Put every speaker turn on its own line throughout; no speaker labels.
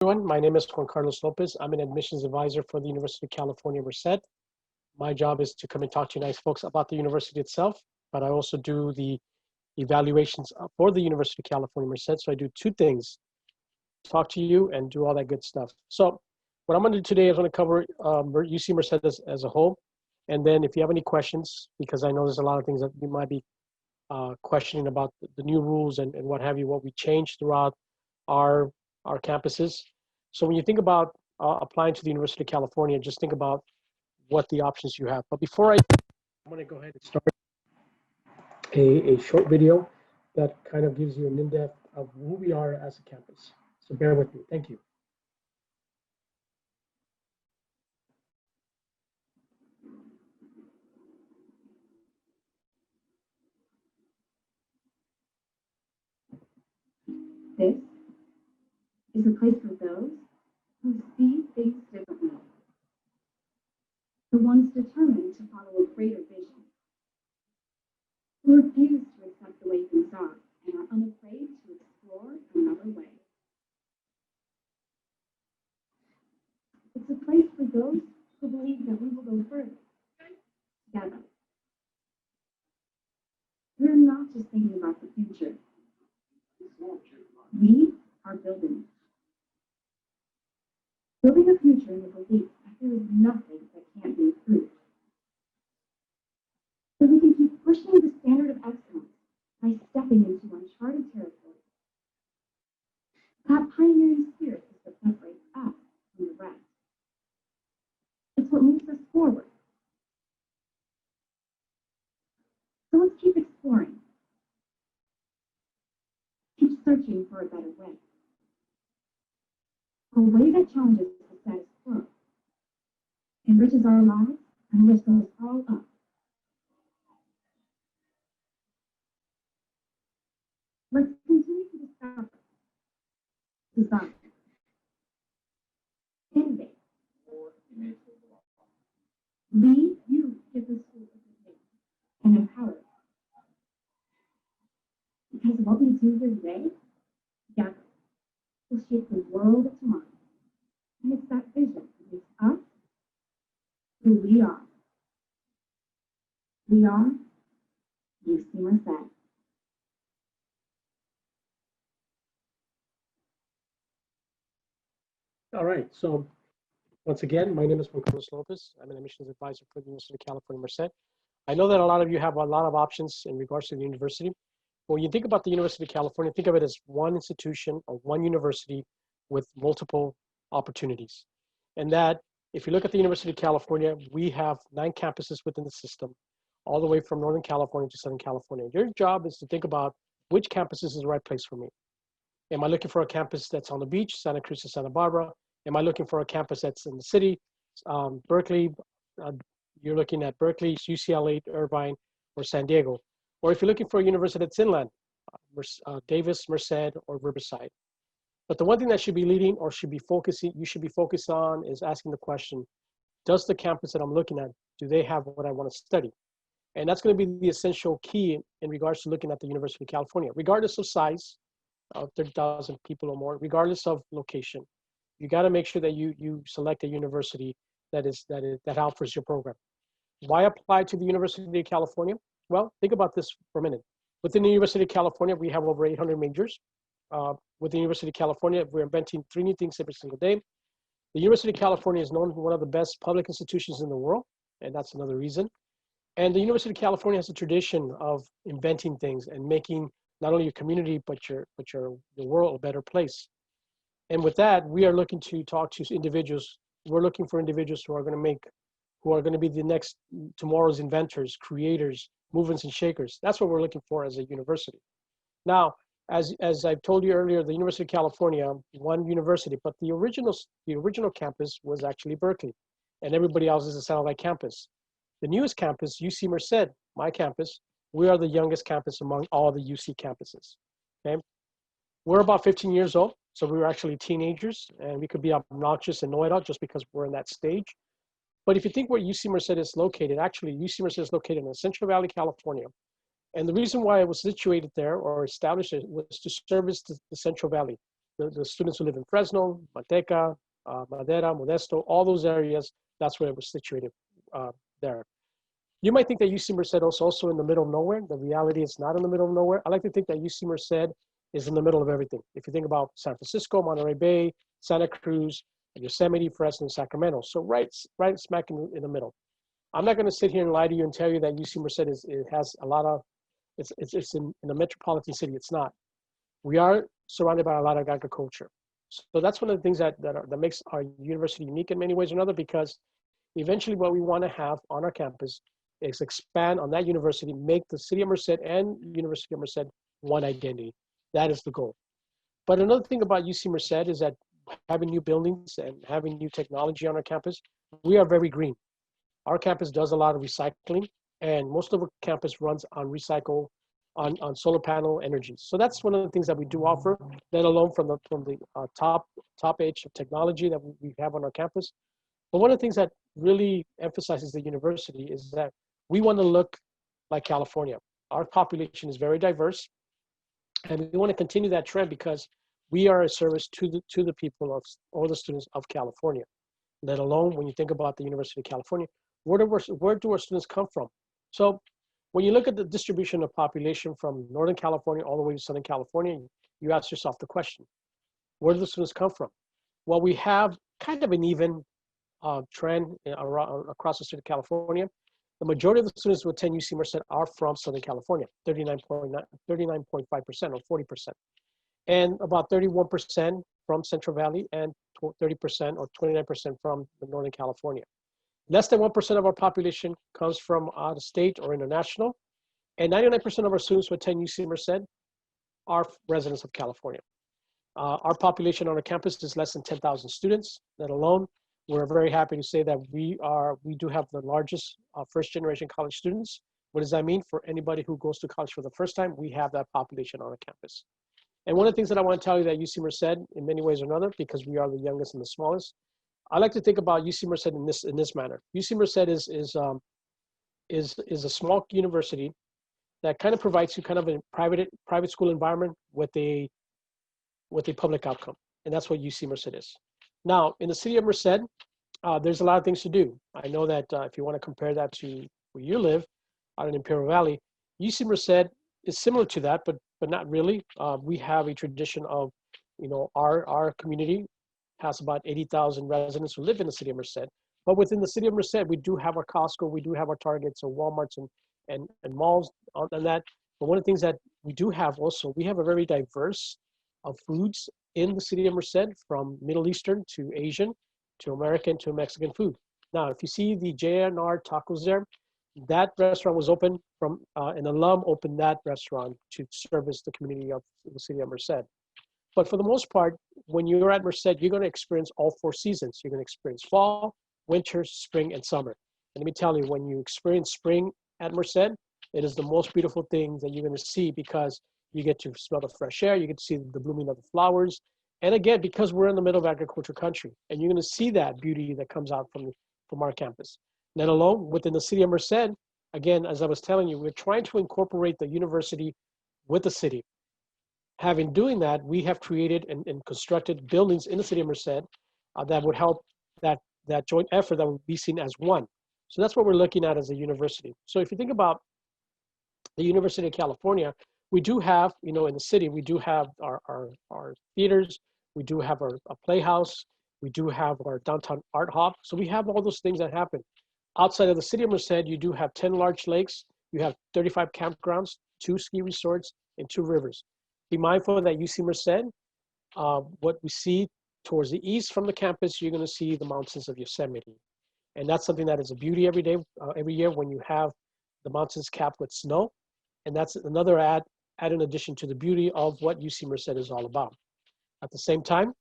Everyone, my name is Juan Carlos Lopez. I'm an admissions advisor for the University of California, Merced. My job is to come and talk to you nice folks about the university itself, but I also do the evaluations for the University of California, Merced. So I do two things, talk to you and do all that good stuff. So what I'm gonna do today is I'm gonna cover UC Merced as a whole. And then if you have any questions, because I know there's a lot of things that you might be questioning about the new rules and what have you, what we changed throughout our campuses. So when you think about applying to the University of California, just think about what the options you have. But before I'm going to go ahead and start a short video that kind of gives you an in-depth of who we are as a campus. So bear with me. Thank you.
This is a place for those who see things differently, the ones determined to follow a greater vision, who refuse to accept the way things are and are unafraid to explore another way. It's a place for those who believe that we will go further together. We're not just thinking about the future. We are building it. Building a future in the belief that there is nothing that can't be improved. So we can keep pushing the standard of excellence by stepping into uncharted territory. That pioneering spirit is what separates us from the rest. It's what moves us forward. So let's keep exploring. Keep searching for a better way. A way that challenges the status quo, enriches our lives, and lifts us all up. Let's continue to discover, design, innovate. Lead you give the school a and empower it. Because what we do here today, together, will shape the world of tomorrow. And it's that vision that makes us who we are. We are UC Merced.
All right. So once again, my name is Juan Carlos Lopez. I'm an admissions advisor for the University of California, Merced. I know that a lot of you have a lot of options in regards to the university. When you think about the University of California, think of it as one institution or one university with multiple opportunities. And that, if you look at the University of California, we have 9 campuses within the system, all the way from Northern California to Southern California. Your job is to think about which campus is the right place for me. Am I looking for a campus that's on the beach, Santa Cruz to Santa Barbara? Am I looking for a campus that's in the city, Berkeley? You're looking at Berkeley, UCLA, Irvine, or San Diego. Or if you're looking for a university that's inland, Davis, Merced, or Riverside. But the one thing that should be leading or you should be focused on is asking the question, does the campus that I'm looking at, do they have what I want to study? And that's going to be the essential key in regards to looking at the University of California, regardless of size, 30,000 people or more, regardless of location. You got to make sure that you select a university that offers your program. Why apply to the University of California? Well, think about this for a minute. Within the University of California, we have over 800 majors. With the University of California, we're inventing 3 new things every single day. The University of California is known for one of the best public institutions in the world, and that's another reason. And the University of California has a tradition of inventing things and making not only your community, but the world a better place. And with that, we are looking to talk to individuals. We're looking for individuals who are going to be the next tomorrow's inventors, creators, movers and shakers. That's what we're looking for as a university. Now, as I've told you earlier, the University of California, one university, but the original campus was actually Berkeley, and everybody else is a satellite campus. The newest campus, UC Merced, my campus, we are the youngest campus among all the UC campuses. Okay, we're about 15 years old, so we were actually teenagers, and we could be obnoxious and know-it-all just because we're in that stage. But if you think where UC Merced is located, actually UC Merced is located in Central Valley, California. And the reason why it was situated there or established it was to service the Central Valley. the students who live in Fresno, Manteca, Madera, Modesto, all those areas, that's where it was situated there. You might think that UC Merced is also in the middle of nowhere. The reality is not in the middle of nowhere. I like to think that UC Merced is in the middle of everything. If you think about San Francisco, Monterey Bay, Santa Cruz, Yosemite, Fresno, and Sacramento. So right smack in the middle. I'm not going to sit here and lie to you and tell you that UC Merced it has a lot of, it's in a metropolitan city. It's not. We are surrounded by a lot of agriculture. So that's one of the things that makes our university unique in many ways or another, because eventually what we want to have on our campus is expand on that university, make the city of Merced and University of Merced one identity. That is the goal. But another thing about UC Merced is that having new buildings and having new technology on our campus, we are very green. Our campus does a lot of recycling, and most of our campus runs on on solar panel energy. So that's one of the things that we do offer, let alone from the top edge of technology that we have on our campus. But one of the things that really emphasizes the university is that we want to look like California. Our population is very diverse, and we want to continue that trend because we are a service to the people of all the students of California. Let alone when you think about the University of California, where do our students come from? So when you look at the distribution of population from Northern California all the way to Southern California, you ask yourself the question, where do the students come from? Well, we have kind of an even trend across the state of California. The majority of the students who attend UC Merced are from Southern California, 39.5% or 40%. And about 31% from Central Valley and 30% or 29% from the Northern California. Less than 1% of our population comes from out of state or international. And 99% of our students who attend UC Merced are residents of California. Our population on our campus is less than 10,000 students, let alone. We're very happy to say that we do have the largest first generation college students. What does that mean? For anybody who goes to college for the first time, we have that population on our campus. And one of the things that I want to tell you that UC Merced, in many ways or another, because we are the youngest and the smallest, I like to think about UC Merced in this manner. UC Merced is a small university that kind of provides you kind of a private school environment with a public outcome, and that's what UC Merced is. Now, in the city of Merced, there's a lot of things to do. I know that if you want to compare that to where you live, out in Imperial Valley, UC Merced is similar to that, but not really. We have a tradition of, our community has about 80,000 residents who live in the city of Merced. But within the city of Merced, we do have our Costco, we do have our Targets or Walmarts and malls and that. But one of the things that we do have also, we have a very diverse of foods in the city of Merced, from Middle Eastern to Asian to American to Mexican food. Now, if you see the JNR Tacos there, that restaurant was opened from, an alum opened that restaurant to service the community of the city of Merced. But for the most part, when you're at Merced, you're going to experience all four seasons. You're going to experience fall, winter, spring, and summer. And let me tell you, when you experience spring at Merced, it is the most beautiful thing that you're going to see, because you get to smell the fresh air, you get to see the blooming of the flowers. And again, because we're in the middle of agriculture country, and you're going to see that beauty that comes out from our campus. Let alone within the city of Merced, again, as I was telling you, we're trying to incorporate the university with the city. Having doing that, we have created and constructed buildings in the city of Merced that would help that joint effort that would be seen as one. So that's what we're looking at as a university. So if you think about the University of California, we do have, in the city, we do have our theaters, we do have our playhouse, we do have our downtown art hub. So we have all those things that happen. Outside of the city of Merced, you do have 10 large lakes, you have 35 campgrounds, 2 ski resorts, and 2 rivers. Be mindful that UC Merced, what we see towards the east from the campus, you're going to see the mountains of Yosemite. And that's something that is a beauty every year when you have the mountains capped with snow. And that's another add in addition to the beauty of what UC Merced is all about. At the same time,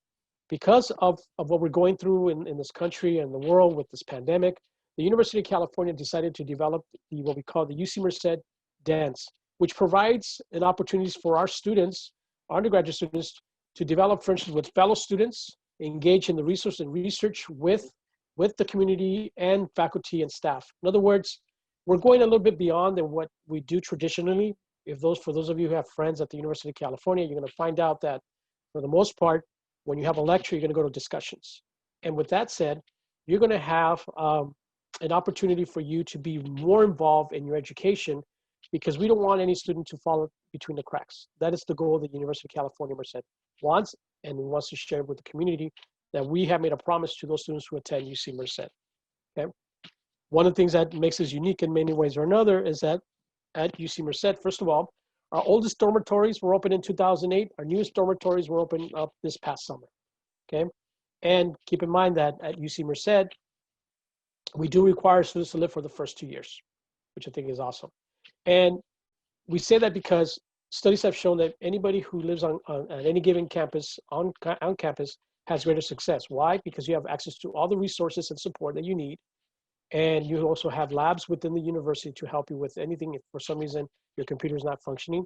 because of what we're going through in this country and the world with this pandemic, the University of California decided to develop what we call the UC Merced Dents, which provides an opportunities for our students, our undergraduate students, to develop friendships with fellow students, engage in the resource and research with the community and faculty and staff. In other words, we're going a little bit beyond than what we do traditionally. For those of you who have friends at the University of California, you're going to find out that For the most part, when you have a lecture, you're going to go to discussions. And with that said, you're going to have an opportunity for you to be more involved in your education, because we don't want any student to fall between the cracks. That is the goal that the University of California, Merced wants, and wants to share with the community, that we have made a promise to those students who attend UC Merced. Okay. One of the things that makes us unique in many ways or another is that at UC Merced, first of all, our oldest dormitories were opened in 2008. Our newest dormitories were opened up this past summer. Okay. And keep in mind that at UC Merced, we do require students to live for the first 2 years, which I think is awesome. And we say that because studies have shown that anybody who lives at any given campus, on campus, has greater success. Why? Because you have access to all the resources and support that you need. And you also have labs within the university to help you with anything if for some reason your computer is not functioning.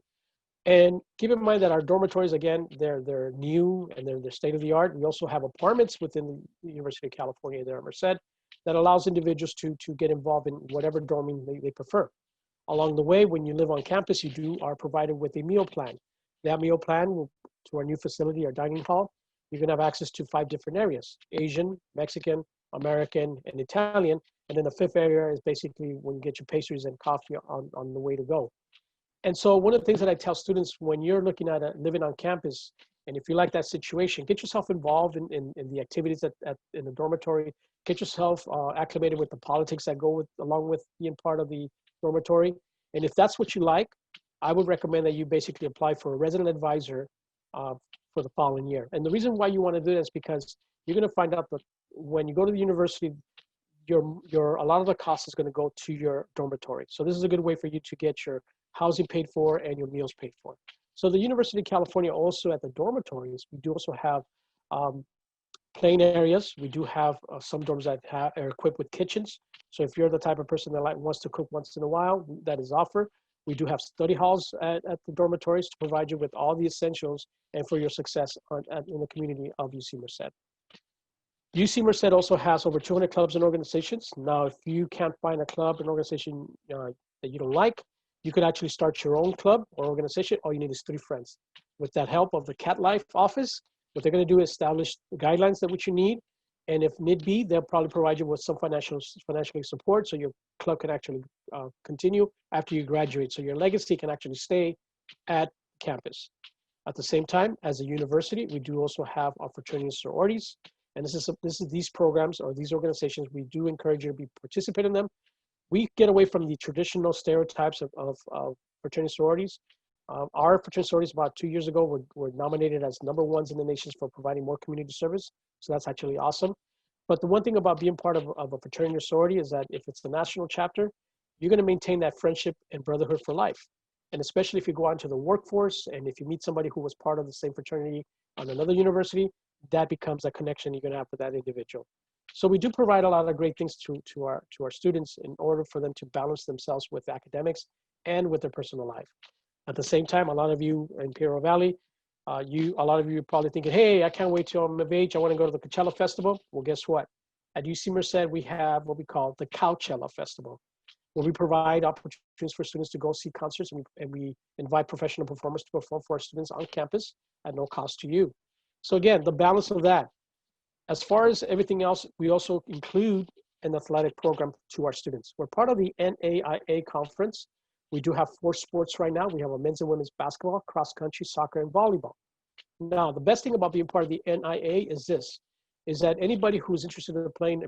And keep in mind that our dormitories, again, they're new and they're state of the art. We also have apartments within the University of California there at Merced that allows individuals to get involved in whatever dorming they prefer. Along the way, when you live on campus, you are provided with a meal plan. That meal plan will, to our new facility, our dining hall, you can have access to 5 different areas: Asian, Mexican, American, and Italian. And then the 5th area is basically when you get your pastries and coffee on the way to go. And so one of the things that I tell students when you're looking at living on campus, and if you like that situation, get yourself involved in the activities in the dormitory, get yourself acclimated with the politics that go along with being part of the dormitory. And if that's what you like, I would recommend that you basically apply for a resident advisor for the following year. And the reason why you want to do this is because you're going to find out that when you go to the university, a lot of the cost is going to go to your dormitory. So this is a good way for you to get your housing paid for and your meals paid for. So the University of California also at the dormitories, we do also have plain areas. We do have some dorms that are equipped with kitchens. So if you're the type of person that wants to cook once in a while, that is offered. We do have study halls at the dormitories to provide you with all the essentials and for your success in the community of UC Merced. UC Merced also has over 200 clubs and organizations. Now, if you can't find a club and organization that you don't like, you could actually start your own club or organization. All you need is 3 friends. With that help of the Cat Life office, what they're going to do is establish the guidelines that which you need. And if need be, they'll probably provide you with some financially support so your club can actually continue after you graduate. So your legacy can actually stay at campus. At the same time, as a university, we do also have our fraternity and sororities. And these programs or these organizations, we do encourage you to participate in them. We get away from the traditional stereotypes of fraternity sororities. Our fraternity sororities about 2 years ago were nominated as #1s in the nation for providing more community service. So that's actually awesome. But the one thing about being part of a fraternity or sorority is that if it's the national chapter, you're going to maintain that friendship and brotherhood for life. And especially if you go out into the workforce and if you meet somebody who was part of the same fraternity on another university, that becomes a connection you're going to have with that individual. So we do provide a lot of great things to our students in order for them to balance themselves with academics and with their personal life. At the same time, a lot of you in Imperial Valley, a lot of you are probably thinking, hey, I can't wait till I'm of age. I want to go to the Coachella Festival. Well, guess what? At UC Merced, we have what we call the Coachella Festival, where we provide opportunities for students to go see concerts, and we invite professional performers to perform for our students on campus at no cost to you. So again, the balance of that. As far as everything else, we also include an athletic program to our students. We're part of the NAIA conference. We do have 4 sports right now. We have a men's and women's basketball, cross country, soccer, and volleyball. Now, the best thing about being part of the NIA is this, is that anybody who's interested in playing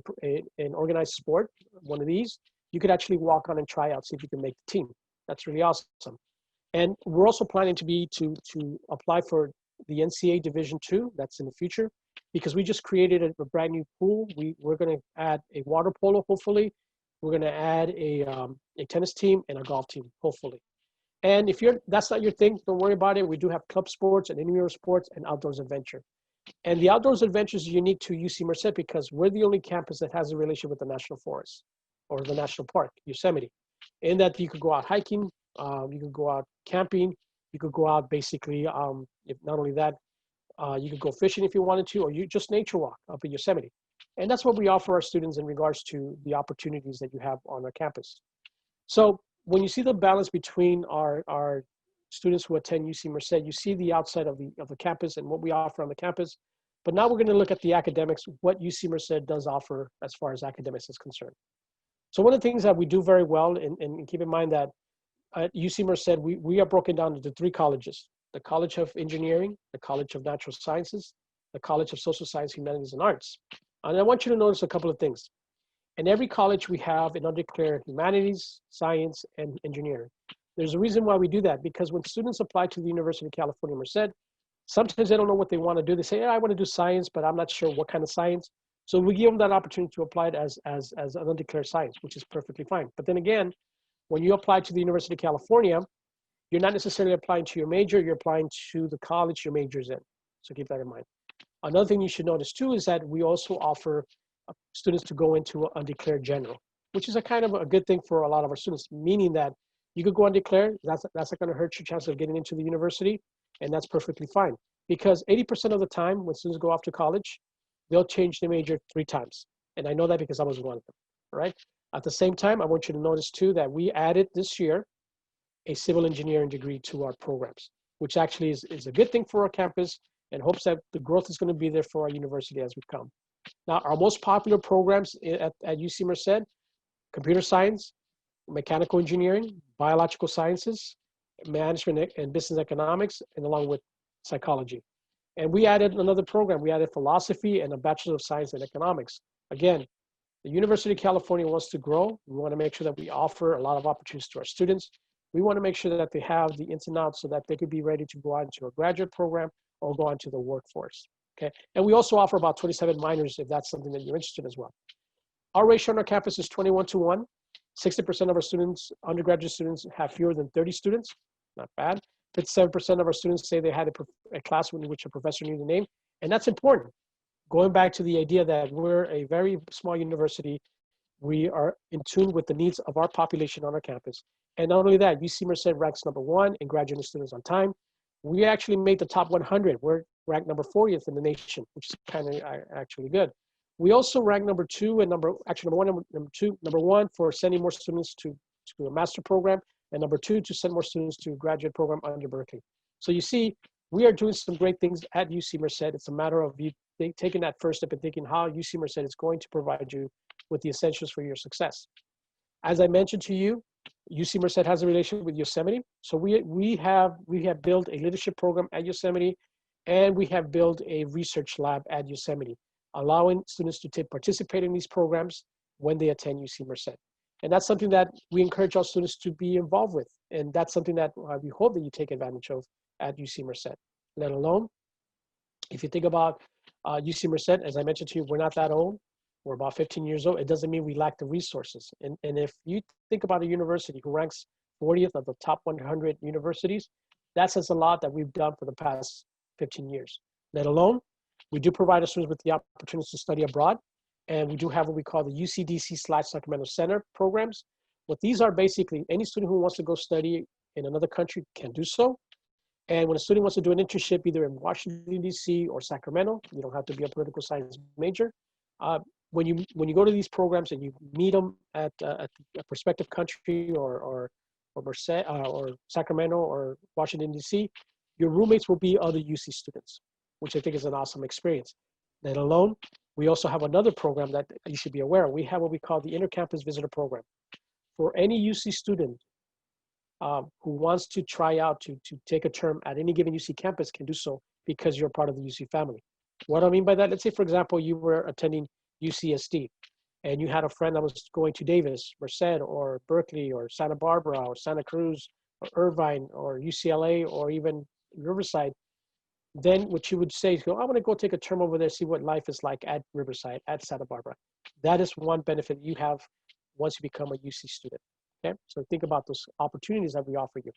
an organized sport, one of these, you could actually walk on and try out, see if you can make the team. That's really awesome. And we're also planning to apply for the NCAA Division II. That's in the future, because we just created a brand new pool. We're going to add a water polo, hopefully. We're going to add a tennis team and a golf team, hopefully. And if that's not your thing, don't worry about it. We do have club sports and intramural sports and outdoors adventure. And the outdoors adventure is unique to UC Merced because we're the only campus that has a relationship with the National Forest or the National Park, Yosemite, in that you could go out hiking, you could go out camping, you could go out basically, if not only that, you could go fishing if you wanted to, or you just nature walk up in Yosemite. And that's what we offer our students in regards to the opportunities that you have on our campus. So when you see the balance between our students who attend UC Merced, you see the outside of the campus and what we offer on the campus. But now we're going to look at the academics, what UC Merced does offer as far as academics is concerned. So one of the things that we do very well, and keep in mind that at UC Merced, we are broken down into 3 colleges: the College of Engineering, the College of Natural Sciences, the College of Social Science, Humanities, and Arts. And I want you to notice a couple of things. In every college, we have an undeclared humanities, science, and engineering. There's a reason why we do that, because when students apply to the University of California, Merced, sometimes they don't know what they want to do. They say, yeah, I want to do science, but I'm not sure what kind of science. So we give them that opportunity to apply it as an undeclared science, which is perfectly fine. But then again, when you apply to the University of California, you're not necessarily applying to your major, you're applying to the college your major is in. So keep that in mind. Another thing you should notice too is that we also offer students to go into undeclared general, which is a kind of a good thing for a lot of our students, meaning that you could go undeclared, that's not gonna hurt your chance of getting into the university, and that's perfectly fine. Because 80% of the time when students go off to college, they'll change their major 3 times. And I know that because I was one of them, all right? At the same time, I want you to notice too that we added this year a civil engineering degree to our programs, which actually is a good thing for our campus, and hopes that the growth is going to be there for our university as we come. Now, our most popular programs at UC Merced: computer science, mechanical engineering, biological sciences, management and business economics, and along with psychology. And we added another program. We added philosophy and a Bachelor of Science in Economics. Again, the University of California wants to grow. We want to make sure that we offer a lot of opportunities to our students. We want to make sure that they have the ins and outs so that they could be ready to go on to a graduate program or go on to the workforce, okay? And we also offer about 27 minors if that's something that you're interested in as well. Our ratio on our campus is 21-to-1. 60% of our students, undergraduate students, have fewer than 30 students. Not bad. 57% of our students say they had a class in which a professor knew the name, and that's important. Going back to the idea that we're a very small university, we are in tune with the needs of our population on our campus. And not only that, UC Merced ranks #1 in graduating students on time. We actually made the top 100. We're ranked number 40th in the nation, which is kind of actually good. We also rank #2 and number one for sending more students to a master program, and #2 to send more students to a graduate program under Berkeley. So you see, we are doing some great things at UC Merced. It's a matter of you taking that first step and thinking how UC Merced is going to provide you with the essentials for your success. As I mentioned to you, UC Merced has a relationship with Yosemite. So we have built a leadership program at Yosemite, and we have built a research lab at Yosemite, allowing students to participate in these programs when they attend UC Merced. And that's something that we encourage our students to be involved with. And that's something that we hope that you take advantage of at UC Merced. Let alone, if you think about UC Merced, as I mentioned to you, we're not that old. We're about 15 years old. It doesn't mean we lack the resources. And if you think about a university who ranks 40th of the top 100 universities, that says a lot that we've done for the past 15 years. Let alone, we do provide our students with the opportunities to study abroad. And we do have what we call the UCDC/Sacramento Center programs. What these are basically, any student who wants to go study in another country can do so. And when a student wants to do an internship either in Washington, D.C. or Sacramento, you don't have to be a political science major. When you go to these programs and you meet them at a prospective country or Merced, or Sacramento or Washington, D.C., your roommates will be other UC students, which I think is an awesome experience. Let alone, we also have another program that you should be aware of. We have what we call the Intercampus Visitor Program. For any UC student who wants to try out to take a term at any given UC campus can do so because you're part of the UC family. What do I mean by that? Let's say, for example, you were attending UCSD and you had a friend that was going to Davis, Merced, or Berkeley, or Santa Barbara, or Santa Cruz, or Irvine, or UCLA, or even Riverside. Then what you would say is, I want to go take a term over there, see what life is like at Riverside, at Santa Barbara. That is one benefit you have once you become a UC student. Okay, so think about those opportunities that we offer you.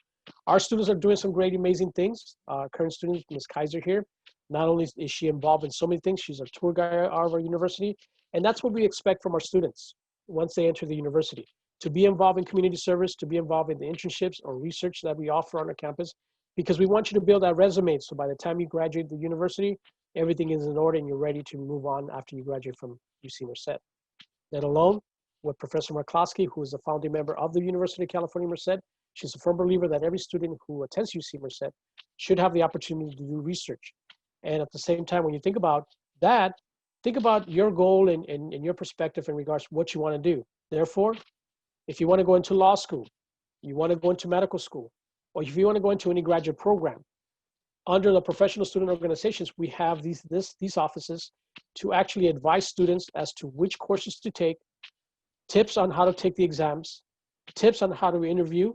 Our students are doing some great, amazing things. Current student, Ms. Kaiser here, not only is she involved in so many things, she's a tour guide of our university. And that's what we expect from our students once they enter the university, to be involved in community service, to be involved in the internships or research that we offer on our campus, because we want you to build that resume. So by the time you graduate the university, everything is in order and you're ready to move on after you graduate from UC Merced. Let alone, with Professor Marklowski, who is the founding member of the University of California, Merced, She's a firm believer that every student who attends UC Merced should have the opportunity to do research. And at the same time, when you think about that, think about your goal and your perspective in regards to what you want to do. Therefore, if you want to go into law school, you want to go into medical school, or if you want to go into any graduate program, under the professional student organizations, we have these offices to actually advise students as to which courses to take, tips on how to take the exams, tips on how to interview,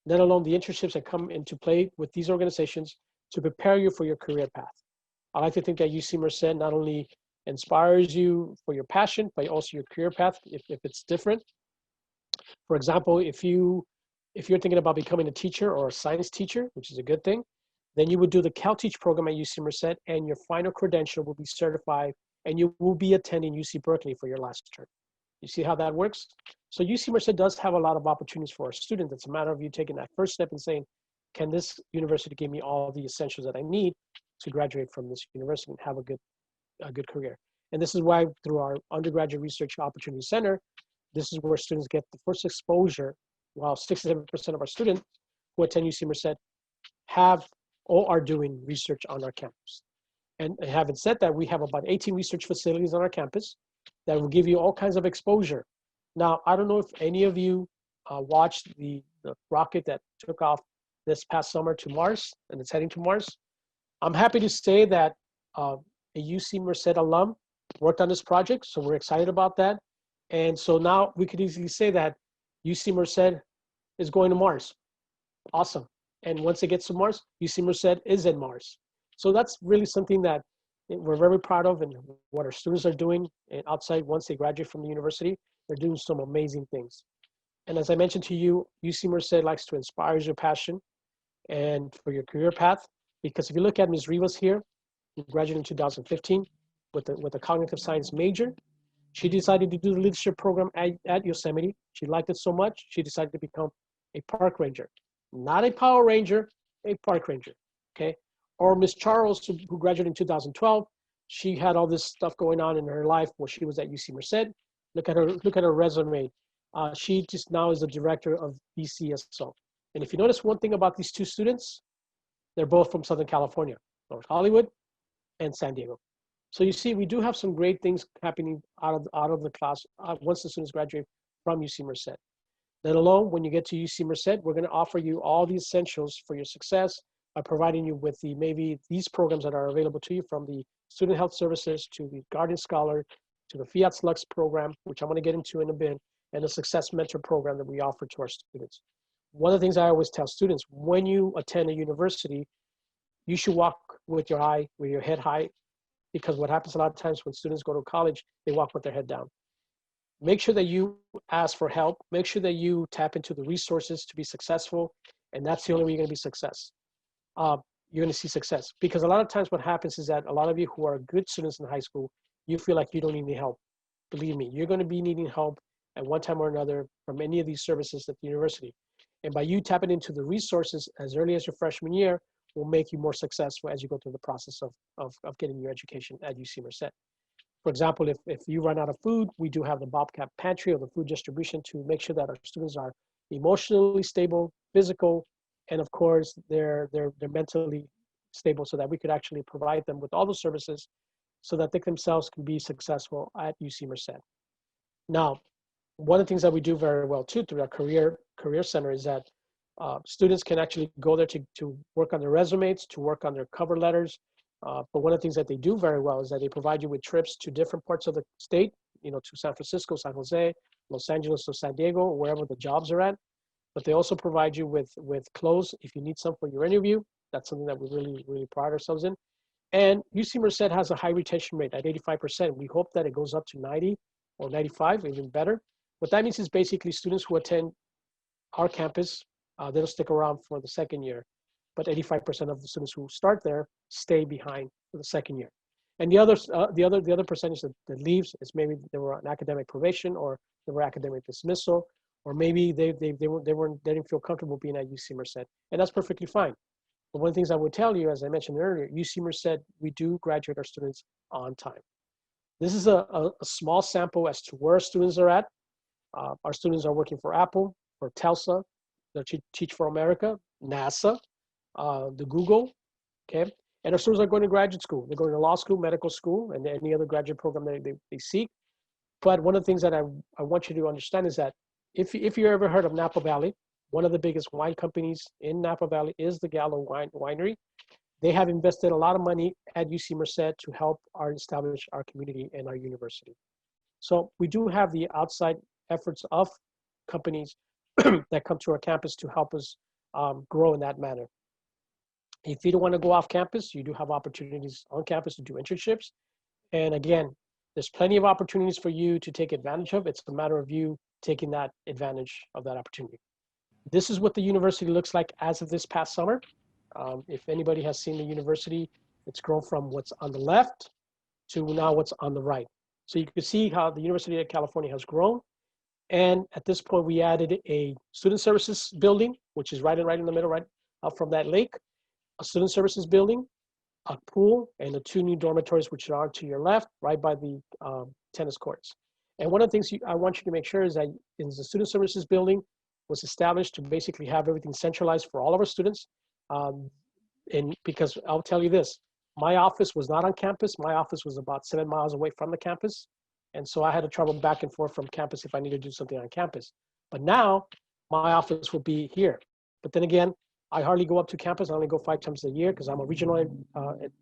let alone the internships that come into play with these organizations to prepare you for your career path. I like to think that UC Merced not only inspires you for your passion, but also your career path if it's different. For example, if you're thinking about becoming a teacher or a science teacher, which is a good thing, then you would do the CalTeach program at UC Merced, and your final credential will be certified, and you will be attending UC Berkeley for your last term. You see how that works? So UC Merced does have a lot of opportunities for a student. It's a matter of you taking that first step and saying, can this university give me all the essentials that I need to graduate from this university and have a good career? And this is why through our Undergraduate Research Opportunity Center, this is where students get the first exposure, while 67% of our students who attend UC Merced have or are doing research on our campus. And having said that, we have about 18 research facilities on our campus that will give you all kinds of exposure. Now, I don't know if any of you watched the rocket that took off this past summer to Mars, and it's heading to Mars. I'm happy to say that a UC Merced alum worked on this project, so we're excited about that. And so now we could easily say that UC Merced is going to Mars. Awesome. And once it gets to Mars, UC Merced is in Mars. So that's really something that we're very proud of, and what our students are doing and outside once they graduate from the university. They're doing some amazing things. And as I mentioned to you, UC Merced likes to inspire your passion and for your career path. Because if you look at Ms. Rivas here, who graduated in 2015 with a cognitive science major, she decided to do the leadership program at Yosemite. She liked it so much, she decided to become a park ranger. Not a Power Ranger, a park ranger, okay? Or Miss Charles, who graduated in 2012, she had all this stuff going on in her life where she was at UC Merced. Look at her resume. She just now is the director of BCSO. And if you notice one thing about these two students, they're both from Southern California, North Hollywood and San Diego. So you see, we do have some great things happening out of the class once the students graduate from UC Merced. Let alone when you get to UC Merced, we're going to offer you all the essentials for your success by providing you with maybe these programs that are available to you, from the Student Health Services to the Guardian Scholar to the Fiat Lux program, which I'm going to get into in a bit, and the Success Mentor program that we offer to our students. One of the things I always tell students, when you attend a university, you should walk with your head high, because what happens a lot of times when students go to college, they walk with their head down. Make sure that you ask for help. Make sure that you tap into the resources to be successful, and that's the only way you're going to be you're going to see success. Because a lot of times what happens is that a lot of you who are good students in high school, you feel like you don't need any help. Believe me, you're going to be needing help at one time or another from any of these services at the university. And by you tapping into the resources as early as your freshman year will make you more successful as you go through the process of getting your education at UC Merced. For example, if you run out of food, we do have the Bobcat Pantry, or the food distribution, to make sure that our students are emotionally stable, physical, and of course, they're mentally stable, so that we could actually provide them with all the services so that they themselves can be successful at UC Merced. Now, one of the things that we do very well too through our career center is that students can actually go there to work on their resumes, to work on their cover letters. But one of the things that they do very well is that they provide you with trips to different parts of the state, to San Francisco, San Jose, Los Angeles, or San Diego, wherever the jobs are at. But they also provide you with clothes if you need some for your interview. That's something that we really, really pride ourselves in. And UC Merced has a high retention rate at 85%. We hope that it goes up to 90 or 95, even better. What that means is basically students who attend our campus, they'll stick around for the second year, but 85% of the students who start there stay behind for the second year. And the other percentage that leaves is maybe they were on academic probation, or they were academic dismissal, or maybe they didn't feel comfortable being at UC Merced, and that's perfectly fine. But one of the things I would tell you, as I mentioned earlier, UC Merced, we do graduate our students on time. This is a small sample as to where our students are at. Our students are working for Apple, for Telsa, the Teach for America, NASA, the Google, okay? And our students are going to graduate school. They're going to law school, medical school, and any other graduate program they seek. But one of the things that I want you to understand is that if you ever heard of Napa Valley, one of the biggest wine companies in Napa Valley is the Gallo Winery. They have invested a lot of money at UC Merced to help establish our community and our university. So we do have the outside efforts of companies that come to our campus to help us grow in that manner. If you don't want to go off campus, you do have opportunities on campus to do internships. And again, there's plenty of opportunities for you to take advantage of. It's a matter of you taking that advantage of that opportunity. This is what the university looks like as of this past summer. If anybody has seen the university, it's grown from what's on the left to now what's on the right. So you can see how the University of California has grown. And at this point, we added a student services building, which is right in the middle, right up from that lake, a student services building, a pool, and the 2 new dormitories, which are to your left, right by the tennis courts. And one of the things I want you to make sure is that in the student services building was established to basically have everything centralized for all of our students. And because I'll tell you this, my office was not on campus. My office was about 7 miles away from the campus. And so I had to travel back and forth from campus if I needed to do something on campus. But now my office will be here. But then again, I hardly go up to campus. I only go 5 times a year because I'm a regional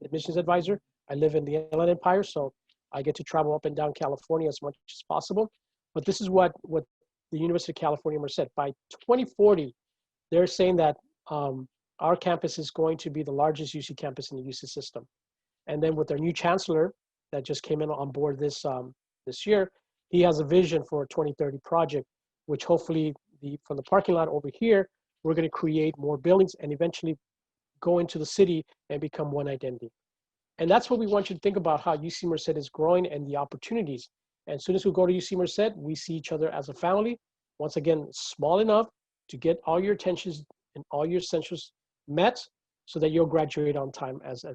admissions advisor. I live in the Inland Empire, so I get to travel up and down California as much as possible. But this is what the University of California Merced, by 2040, they're saying that our campus is going to be the largest UC campus in the UC system. And then with their new chancellor that just came in on board this year, he has a vision for a 2030 project, which hopefully from the parking lot over here, we're going to create more buildings and eventually go into the city and become one identity. And that's what we want you to think about, how UC Merced is growing and the opportunities. And as soon as we go to UC Merced, we see each other as a family. Once again, small enough to get all your attentions and all your essentials met so that you'll graduate on time as a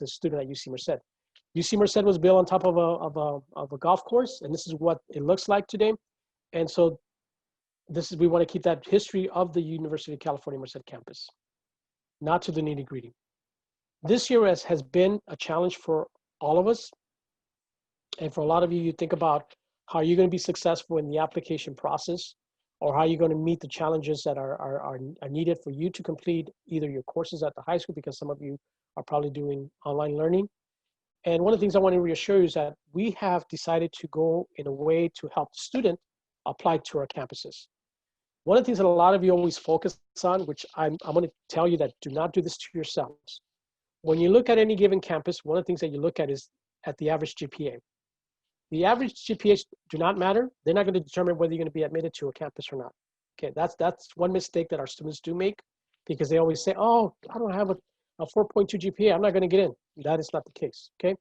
student at UC Merced. UC Merced was built on top of a golf course, and this is what it looks like today. And so we want to keep that history of the University of California Merced campus, not to the nitty-gritty. This year has been a challenge for all of us. And for a lot of you, you think about how you're going to be successful in the application process, or how you're going to meet the challenges that are needed for you to complete either your courses at the high school, because some of you are probably doing online learning. And one of the things I want to reassure you is that we have decided to go in a way to help the student apply to our campuses. One of the things that a lot of you always focus on, which I'm going to tell you that do not do this to yourselves. When you look at any given campus, one of the things that you look at is at the average GPA. The average GPAs do not matter. They're not going to determine whether you're going to be admitted to a campus or not. Okay, that's one mistake that our students do make, because they always say, oh, I don't have a 4.2 GPA, I'm not going to get in. That is not the case, okay?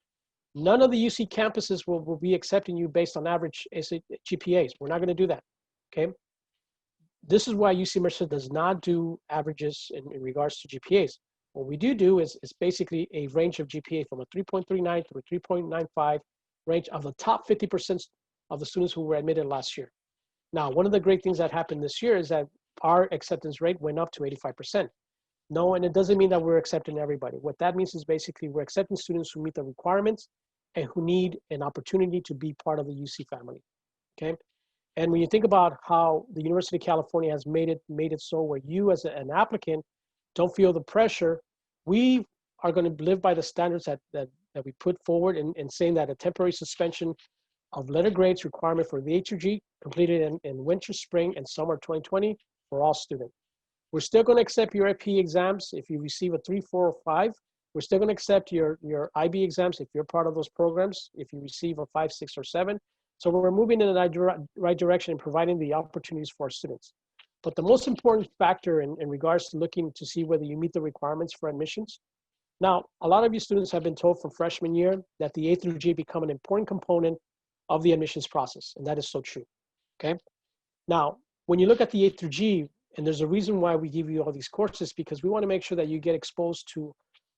None of the UC campuses will be accepting you based on average GPAs. We're not going to do that, okay? This is why UC Merced does not do averages in regards to GPAs. What we do is basically a range of GPA from a 3.39 to a 3.95 range of the top 50% of the students who were admitted last year. Now, one of the great things that happened this year is that our acceptance rate went up to 85%. No, and it doesn't mean that we're accepting everybody. What that means is basically we're accepting students who meet the requirements and who need an opportunity to be part of the UC family, okay? And when you think about how the University of California has made it so where you as an applicant don't feel the pressure, we are going to live by the standards that we put forward in saying that a temporary suspension of letter grades requirement for the A2G completed in winter, spring, and summer 2020 for all students. We're still going to accept your AP exams if you receive a 3, 4, or 5. We're still going to accept your IB exams if you're part of those programs, if you receive a 5, 6, or 7. So we're moving in the right direction and providing the opportunities for our students. But the most important factor in regards to looking to see whether you meet the requirements for admissions. Now, a lot of you students have been told from freshman year that the A through G become an important component of the admissions process, and that is so true, okay? Now, when you look at the A through G, and there's a reason why we give you all these courses, because we want to make sure that you get exposed to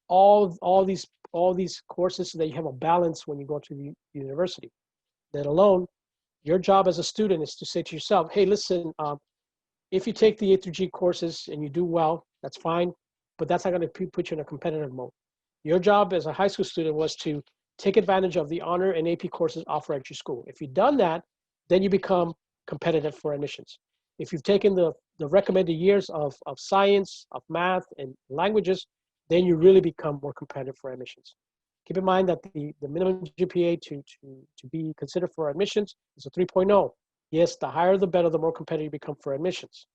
all these courses so that you have a balance when you go to the university. Let alone, your job as a student is to say to yourself, hey, listen, If you take the A through G courses and you do well, that's fine, but that's not going to put you in a competitive mode. Your job as a high school student was to take advantage of the honor and AP courses offered at your school. If you've done that, then you become competitive for admissions. If you've taken the recommended years of science, of math, and languages, then you really become more competitive for admissions. Keep in mind that the minimum GPA to be considered for admissions is a 3.0. Yes, the higher the better, the more competitive you become for admissions.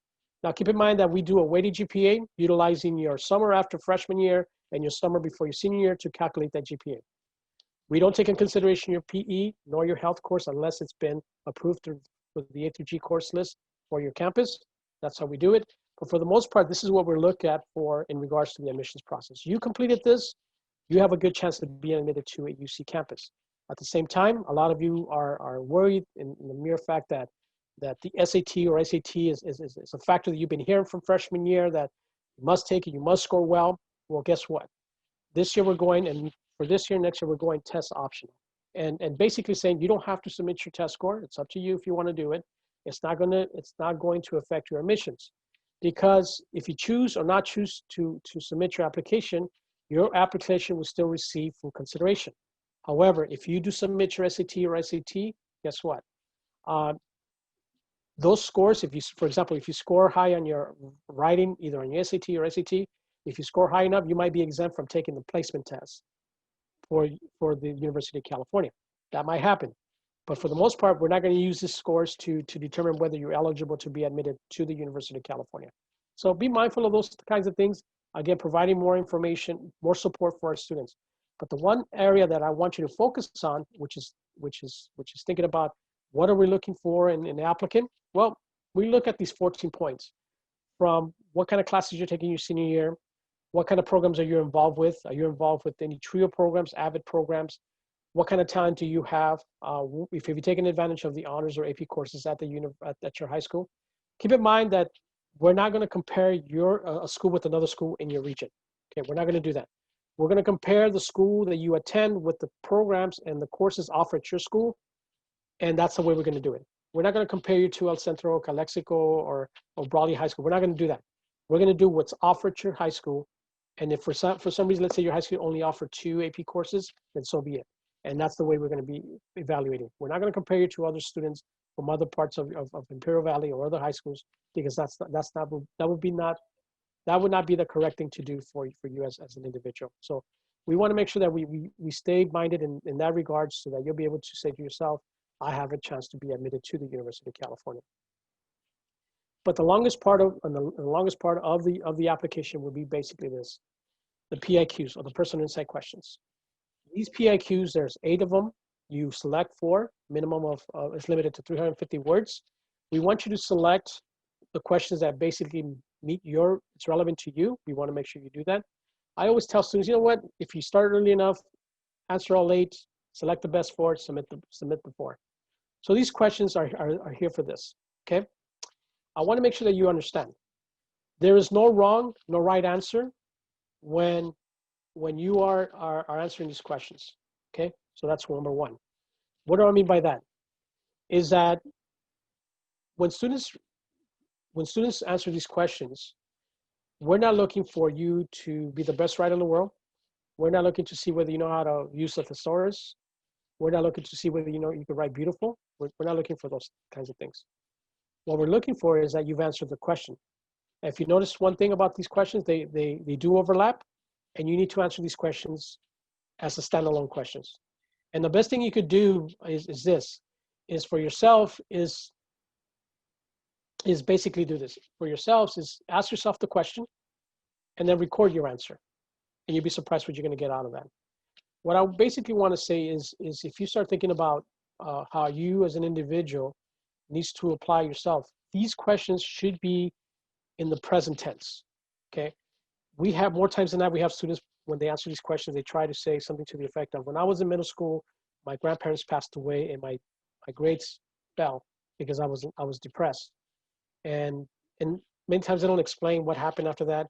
Now, keep in mind that we do a weighted GPA utilizing your summer after freshman year and your summer before your senior year to calculate that GPA. We don't take in consideration your PE nor your health course unless it's been approved through the A through G course list for your campus. That's how we do it. But for the most part, this is what we're looking at for in regards to the admissions process. You completed this, you have a good chance to be admitted to a UC campus. At the same time, a lot of you are worried in the mere fact that the SAT or SAT is a factor that you've been hearing from freshman year that you must take it, you must score well. Well, guess what? This year we're going, and for this year, next year, we're going test optional. And basically saying you don't have to submit your test score. It's up to you if you want to do it. It's not going to affect your admissions. Because if you choose or not choose to submit your application will still receive full consideration. However, if you do submit your SAT or SAT, guess what? Those scores, for example, if you score high on your writing, either on your SAT or SAT, if you score high enough, you might be exempt from taking the placement test for the University of California. That might happen. But for the most part, we're not going to use these scores to determine whether you're eligible to be admitted to the University of California. So be mindful of those kinds of things. Again, providing more information, more support for our students. But the one area that I want you to focus on, which is thinking about what are we looking for in an applicant? Well, we look at these 14 points from what kind of classes you're taking your senior year, what kind of programs are you involved with? Are you involved with any TRIO programs, AVID programs? What kind of talent do you have? If you're taking advantage of the honors or AP courses at your high school, keep in mind that we're not going to compare a school with another school in your region. Okay, we're not going to do that. We're going to compare the school that you attend with the programs and the courses offered at your school, and that's the way we're going to do it. We're not going to compare you to El Centro, Calexico, or Brawley High School. We're not going to do that. We're going to do what's offered at your high school, and if for some reason, let's say your high school only offered 2 AP courses, then so be it. And that's the way we're going to be evaluating. We're not going to compare you to other students from other parts of Imperial Valley or other high schools, because that would not be the correct thing to do for you as an individual. So we want to make sure that we stay minded in that regard, so that you'll be able to say to yourself, I have a chance to be admitted to the University of California. But the longest part of the application will be basically this: the PIQs, or the personal insight questions. These PIQs, there's 8 of them. You select 4. Minimum of is limited to 350 words. We want you to select the questions that basically it's relevant to you. We want to make sure you do that. I always tell students, you know what? If you start early enough, answer all 8, select the best 4, submit the 4. So these questions are here for this. Okay. I want to make sure that you understand. There is no wrong, no right answer when you are answering these questions. Okay. So that's number 1. What do I mean by that? Is that when students answer these questions, we're not looking for you to be the best writer in the world. We're not looking to see whether you know how to use a thesaurus. We're not looking to see whether you can write beautiful. We're not looking for those kinds of things. What we're looking for is that you've answered the question. If you notice one thing about these questions, they do overlap, and you need to answer these questions as a standalone questions. And the best thing you could do is for yourself is basically do this. For yourselves is ask yourself the question and then record your answer. And you'll be surprised what you're going to get out of that. What I basically want to say is if you start thinking about how you as an individual needs to apply yourself, these questions should be in the present tense. Okay. We have more times than not, we have students, when they answer these questions, they try to say something to the effect of, when I was in middle school, my grandparents passed away and my grades fell because I was depressed. And many times they don't explain what happened after that.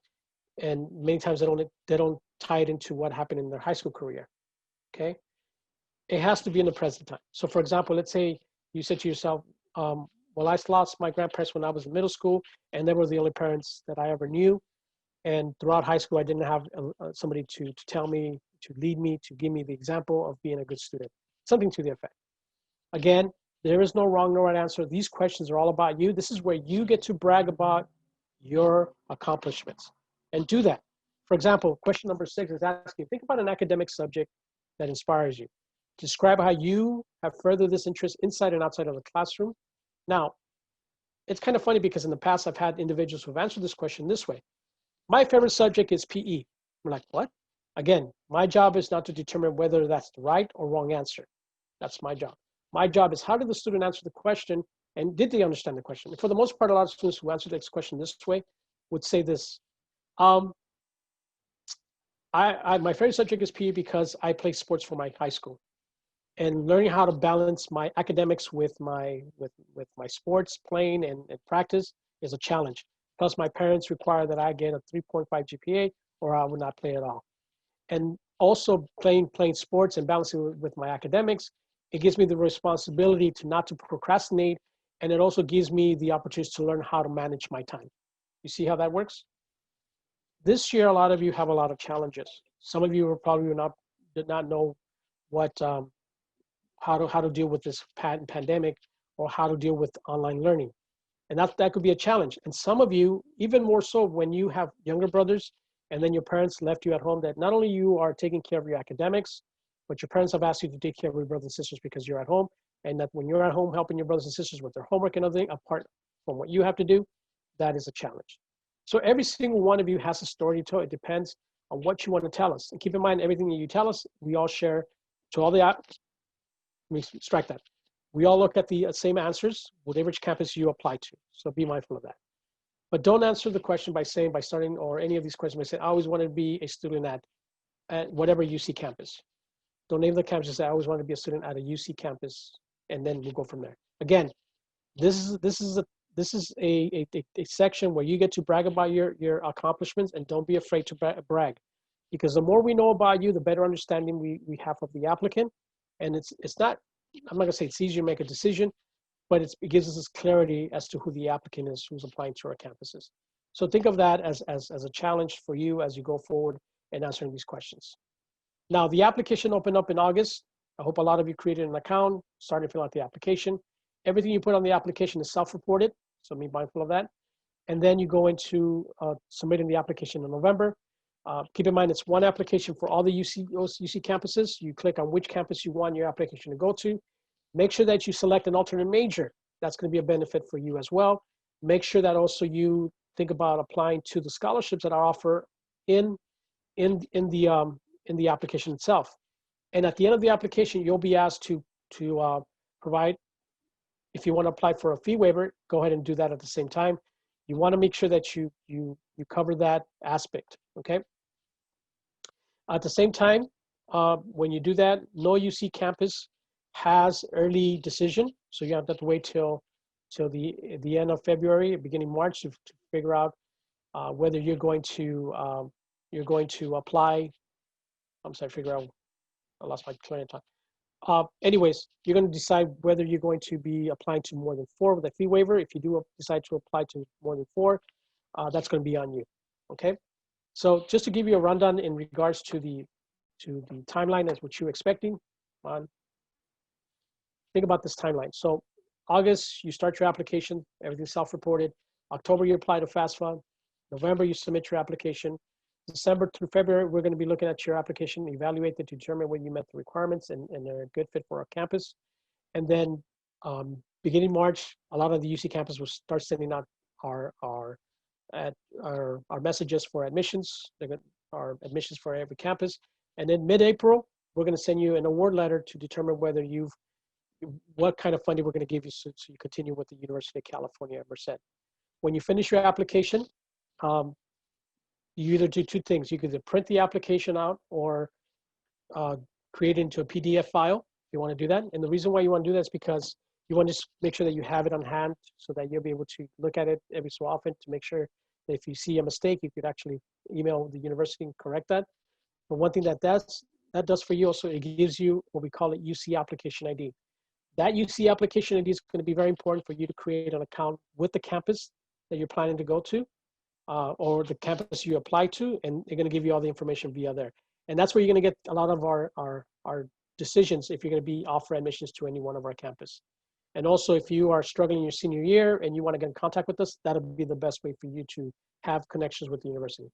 And many times they don't tie it into what happened in their high school career. Okay. It has to be in the present time. So for example, let's say you said to yourself, well, I lost my grandparents when I was in middle school, and they were the only parents that I ever knew. And throughout high school, I didn't have somebody to tell me, to lead me, to give me the example of being a good student, something to the effect. Again, there is no wrong, no right answer. These questions are all about you. This is where you get to brag about your accomplishments and do that. For example, question number 6 is asking, think about an academic subject that inspires you. Describe how you have furthered this interest inside and outside of the classroom. Now, it's kind of funny because in the past, I've had individuals who've answered this question this way. My favorite subject is PE. I'm like, what? Again, my job is not to determine whether that's the right or wrong answer. That's my job. My job is how did the student answer the question and did they understand the question? And for the most part, a lot of students who answer this question this way would say this. My favorite subject is PE because I play sports for my high school. And learning how to balance my academics with my sports playing and practice is a challenge. Plus, my parents require that I get a 3.5 GPA or I would not play at all. And also playing sports and balancing with my academics, it gives me the responsibility to not to procrastinate, and it also gives me the opportunity to learn how to manage my time. You see how that works? This year, a lot of you have a lot of challenges. Some of you are probably did not know what how to deal with this pandemic or how to deal with online learning. And that could be a challenge. And some of you, even more so when you have younger brothers and then your parents left you at home, that not only you are taking care of your academics, but your parents have asked you to take care of your brothers and sisters because you're at home. And that when you're at home helping your brothers and sisters with their homework and everything, apart from what you have to do, that is a challenge. So every single one of you has a story to tell. It depends on what you want to tell us. And keep in mind, everything that you tell us, we all share to all the, let me strike that. We all look at the same answers, whatever campus you apply to. So be mindful of that. But don't answer the question by starting, or any of these questions by saying, I always wanted to be a student at whatever UC campus. Don't name the campus and say, I always wanted to be a student at a UC campus, and then we'll go from there. Again, this is a section where you get to brag about your accomplishments, and don't be afraid to brag. Because the more we know about you, the better understanding we have of the applicant. And it's not, I'm not gonna say it's easier to make a decision, but it gives us this clarity as to who the applicant is who's applying to our campuses. So think of that as a challenge for you as you go forward in answering these questions. Now, the application opened up in August. I hope a lot of you created an account, started to fill out the application. Everything you put on the application is self-reported, so be mindful of that. And then you go into submitting the application in November. Keep in mind, it's one application for all the UC campuses. You click on which campus you want your application to go to. Make sure that you select an alternate major. That's going to be a benefit for you as well. Make sure that also you think about applying to the scholarships that are offered in the application itself. And at the end of the application, you'll be asked to provide, if you want to apply for a fee waiver, go ahead and do that at the same time. You want to make sure that you cover that aspect, okay? At the same time, when you do that, no UC campus has early decision, so you have to wait till the end of February, beginning March to figure out whether you're going to apply. I'm sorry, figure out. I lost my train of thought. Anyways, you're going to decide whether you're going to be applying to more than 4 with a fee waiver. If you do decide to apply to more than 4, that's going to be on you. Okay. So just to give you a rundown in regards to the timeline as what you're expecting. Think about this timeline. So August, you start your application, everything's self-reported. October, you apply to FAFSA. November, you submit your application. December through February, we're going to be looking at your application, evaluate it to determine whether you met the requirements and they're a good fit for our campus. And then beginning March, a lot of the UC campus will start sending out our messages for admissions, our admissions for every campus. And then mid-April, we're going to send you an award letter to determine whether what kind of funding we're going to give you so you continue with the University of California at Merced. When you finish your application, you either do 2 things. You can either print the application out or create it into a PDF file if you want to do that. And the reason why you want to do that is because you want to just make sure that you have it on hand so that you'll be able to look at it every so often to make sure that if you see a mistake, you could actually email the university and correct that. But one thing that does for you also, it gives you what we call it UC application ID. That UC application ID is going to be very important for you to create an account with the campus that you're planning to go to, or the campus you apply to, and they're going to give you all the information via there. And that's where you're going to get a lot of our decisions if you're going to be offer admissions to any one of our campus. And also, if you are struggling your senior year and you want to get in contact with us, that'll be the best way for you to have connections with the university.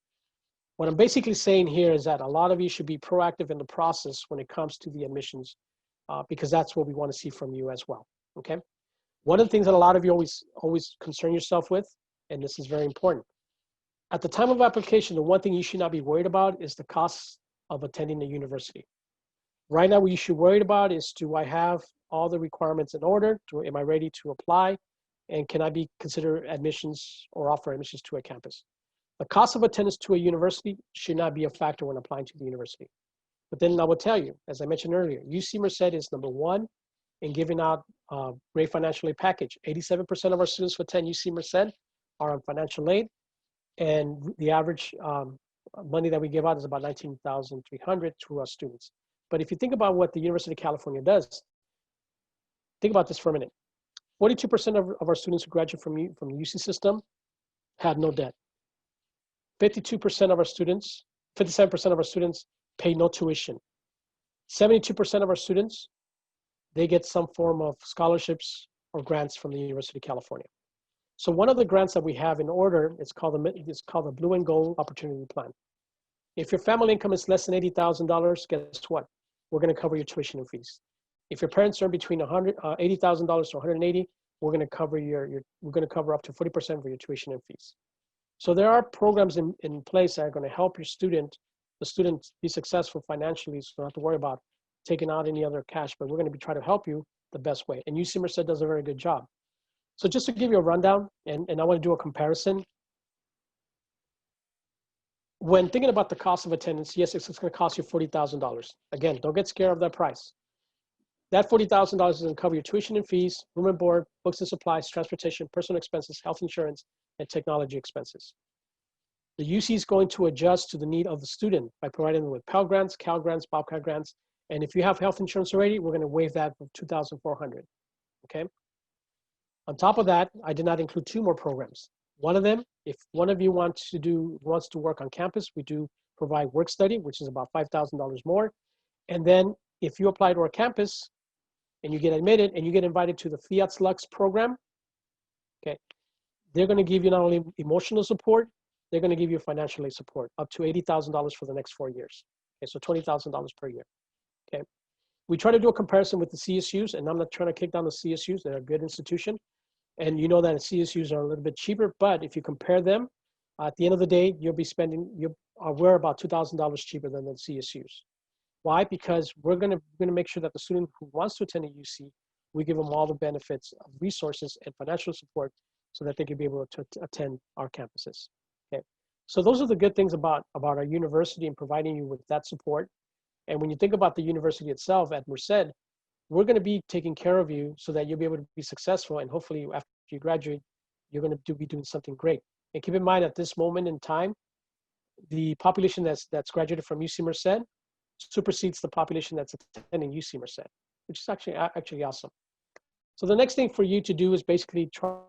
What I'm basically saying here is that a lot of you should be proactive in the process when it comes to the admissions, because that's what we want to see from you as well, okay? One of the things that a lot of you always concern yourself with, and this is very important, at the time of application, the one thing you should not be worried about is the cost of attending the university. Right now, what you should worry about is, do I have all the requirements in order? Am I ready to apply? And can I be considered admissions or offer admissions to a campus? The cost of attendance to a university should not be a factor when applying to the university. But then I will tell you, as I mentioned earlier, UC Merced is #1 in giving out great financial aid package. 87% of our students who attend UC Merced are on financial aid, and the average money that we give out is about $19,300 to our students. But if you think about what the University of California does, think about this for a minute. 42% of our students who graduate from the UC system had no debt. 52% of our students, 57% of our students pay no tuition. 72% of our students, they get some form of scholarships or grants from the University of California. So one of the grants that we have in order, it's called the Blue and Gold Opportunity Plan. If your family income is less than $80,000, guess what? We're going to cover your tuition and fees. If your parents earn between $80,000 to $180,000, we're going to cover we're going to cover up to 40% for your tuition and fees. So there are programs in place that are going to help the student be successful financially, so you don't have to worry about taking out any other cash, but we're going to be trying to help you the best way. And UC Merced does a very good job. So just to give you a rundown, and I want to do a comparison. When thinking about the cost of attendance, yes, it's going to cost you $40,000. Again, don't get scared of that price. That $40,000 is going to cover your tuition and fees, room and board, books and supplies, transportation, personal expenses, health insurance, and technology expenses. The UC is going to adjust to the need of the student by providing them with Pell Grants, Cal Grants, Bobcat Grants, and if you have health insurance already, we're going to waive that for $2,400, okay? On top of that, I did not include 2 more programs. One of them, if one of you wants to work on campus, we do provide work study, which is about $5,000 more. And then if you apply to our campus and you get admitted and you get invited to the Fiat Lux program, okay, they're going to give you not only emotional support, they're going to give you financial aid support up to $80,000 for the next 4 years. Okay, so $20,000 per year. Okay, we try to do a comparison with the CSUs, and I'm not trying to kick down the CSUs. They're a good institution. And you know that CSUs are a little bit cheaper, but if you compare them, at the end of the day, you'll be spending, we're about $2,000 cheaper than the CSUs. Why? Because we're gonna make sure that the student who wants to attend a UC, we give them all the benefits of resources and financial support so that they can be able to attend our campuses. Okay, so those are the good things about our university and providing you with that support. And when you think about the university itself at Merced, we're going to be taking care of you so that you'll be able to be successful, and hopefully after you graduate, you're going to be doing something great. And keep in mind, at this moment in time, the population that's graduated from UC Merced supersedes the population that's attending UC Merced, which is actually awesome. So the next thing for you to do is basically try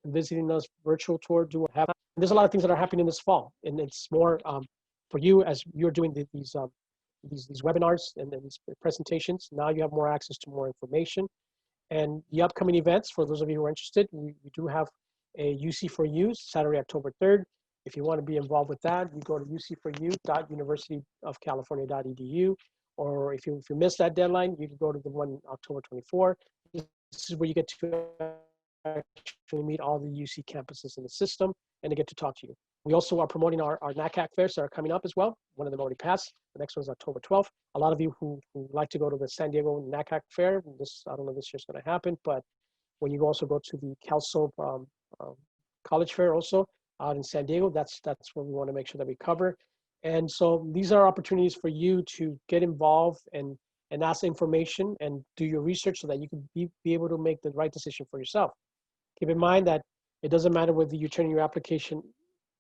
visiting us virtual tour, do what happens. There's a lot of things that are happening this fall, and it's more for you as you're doing these webinars and these presentations. Now you have more access to more information. And the upcoming events, for those of you who are interested, we do have a UC for You, Saturday, October 3rd. If you want to be involved with that, you go to ucforyou.universityofcalifornia.edu, or if you miss that deadline, you can go to the one October 24. This is where you get to actually meet all the UC campuses in the system and to get to talk to you. We also are promoting our NACAC fairs that are coming up as well. One of them already passed. The next one is October 12th. A lot of you who like to go to the San Diego NACAC fair, I don't know if this year's going to happen, but when you also go to the CalSoap college fair also out in San Diego, that's what we want to make sure that we cover. And so these are opportunities for you to get involved and ask information and do your research so that you can be able to make the right decision for yourself. Keep in mind that it doesn't matter whether you turn in your application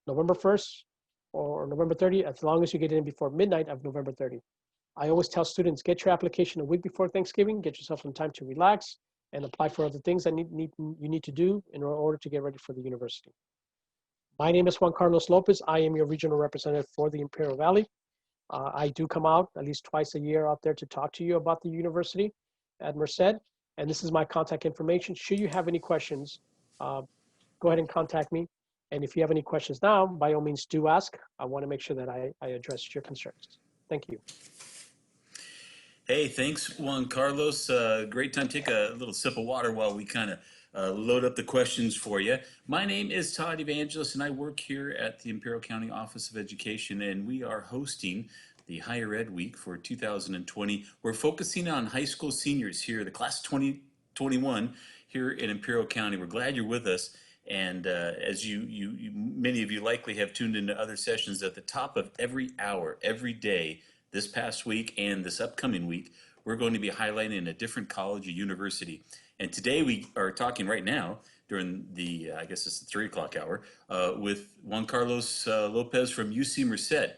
November 1st or November 30th, as long as you get in before midnight of November 30th. I always tell students, get your application a week before Thanksgiving, get yourself some time to relax and apply for other things that you need to do in order to get ready for the university. My name is Juan Carlos Lopez. I am your regional representative for the Imperial Valley. I do come out at least twice a year out there to talk to you about the university at Merced, and this is my contact information. Should you have any questions, go ahead and contact me. And if you have any questions now, by all means, do ask. I want to make sure that I address your concerns. Thank you.
Hey, thanks, Juan Carlos. Great time. Take a little sip of water while we kind of load up the questions for you. My name is Todd Evangelist, and I work here at the Imperial County Office of Education, and we are hosting the Higher Ed Week for 2020. We're focusing on high school seniors here, the class 2021 here in Imperial County. We're glad you're with us. And as many of you likely have tuned into other sessions, at the top of every hour, every day, this past week and this upcoming week, we're going to be highlighting a different college or university. And today we are talking right now during the, I guess it's the 3 o'clock hour, with Juan Carlos Lopez from UC Merced.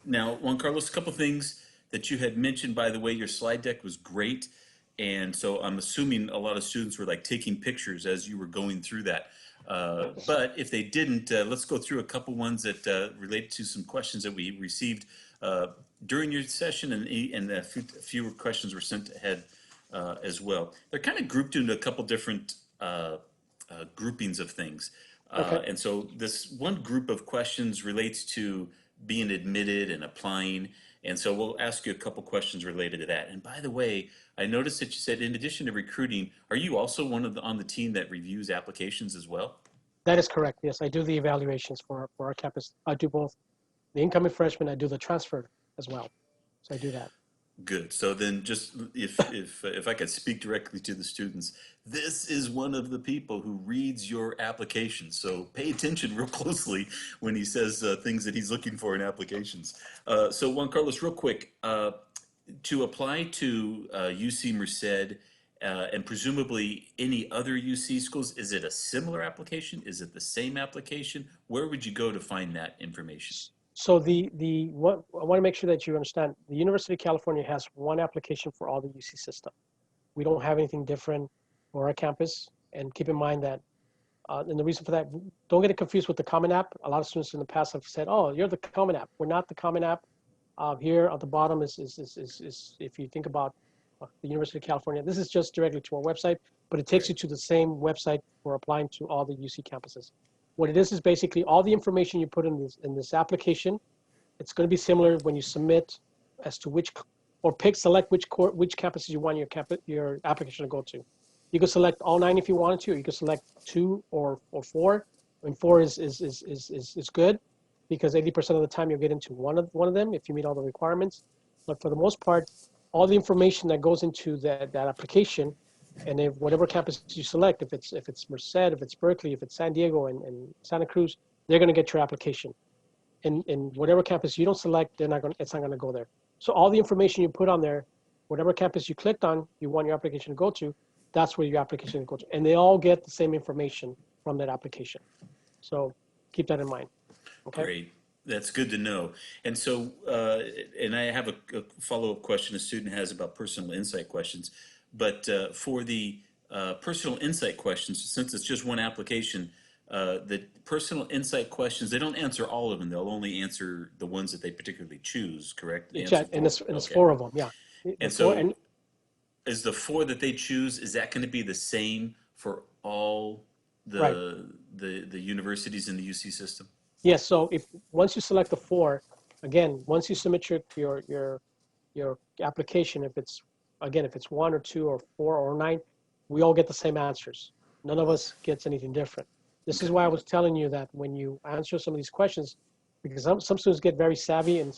Now, Juan Carlos, a couple things that you had mentioned, by the way. Your slide deck was great. And so I'm assuming a lot of students were like taking pictures as you were going through that. But if they didn't, let's go through a couple ones that relate to some questions that we received during your session, and a few questions were sent ahead as well. They're kind of grouped into a couple different groupings of things.
Okay.
And so this one group of questions relates to being admitted and applying. And so we'll ask you a couple questions related to that. And by the way, I noticed that you said, in addition to recruiting, are you also on the team that reviews applications as well?
That is correct. Yes, I do the evaluations for our campus. I do both the incoming freshmen. I do the transfer as well. So I do that.
Good. So then, just if I could speak directly to the students, this is one of the people who reads your application. So pay attention real closely when he says things that he's looking for in applications. So Juan Carlos, real quick, to apply to UC Merced and presumably any other UC schools, is it a similar application? Is it the same application? Where would you go to find that information?
So what I want to make sure that you understand, the University of California has one application for all the UC system. We don't have anything different for our campus. And keep in mind that, and the reason for that, don't get it confused with the Common App. A lot of students in the past have said, "Oh, you're the Common App." We're not the Common App. Here at the bottom is if you think about the University of California, this is just directly to our website, but it takes you to the same website for applying to all the UC campuses. What it is basically all the information you put in this application. It's going to be similar when you submit as to select which campuses you want your application to go to. You can select all 9 if you wanted to, or you can select 2 or 4. And 4 is good because 80% of the time you'll get into one of them if you meet all the requirements. But for the most part, all the information that goes into that application, and if whatever campus you select, if it's Merced, if it's Berkeley, if it's San Diego and Santa Cruz, they're going to get your application. And whatever campus you don't select, it's not going to go there. So all the information you put on there, whatever campus you clicked on, you want your application to go to, that's where your application will go to. And they all get the same information from that application. So keep that in mind. Okay.
Great. That's good to know. And so, and I have a follow-up question a student has about personal insight questions. But for the personal insight questions, since it's just one application, the personal insight questions, they don't answer all of them. They'll only answer the ones that they particularly choose, correct?
Yeah, and it's 4 of them, yeah.
And so is the 4 that they choose, is that going to be the same for all the universities in the UC system?
Yes, so once you select the 4, again, once you submit your application, if it's 1 or 2 or 4 or 9, we all get the same answers. None of us gets anything different. This is why I was telling you that when you answer some of these questions, because some students get very savvy and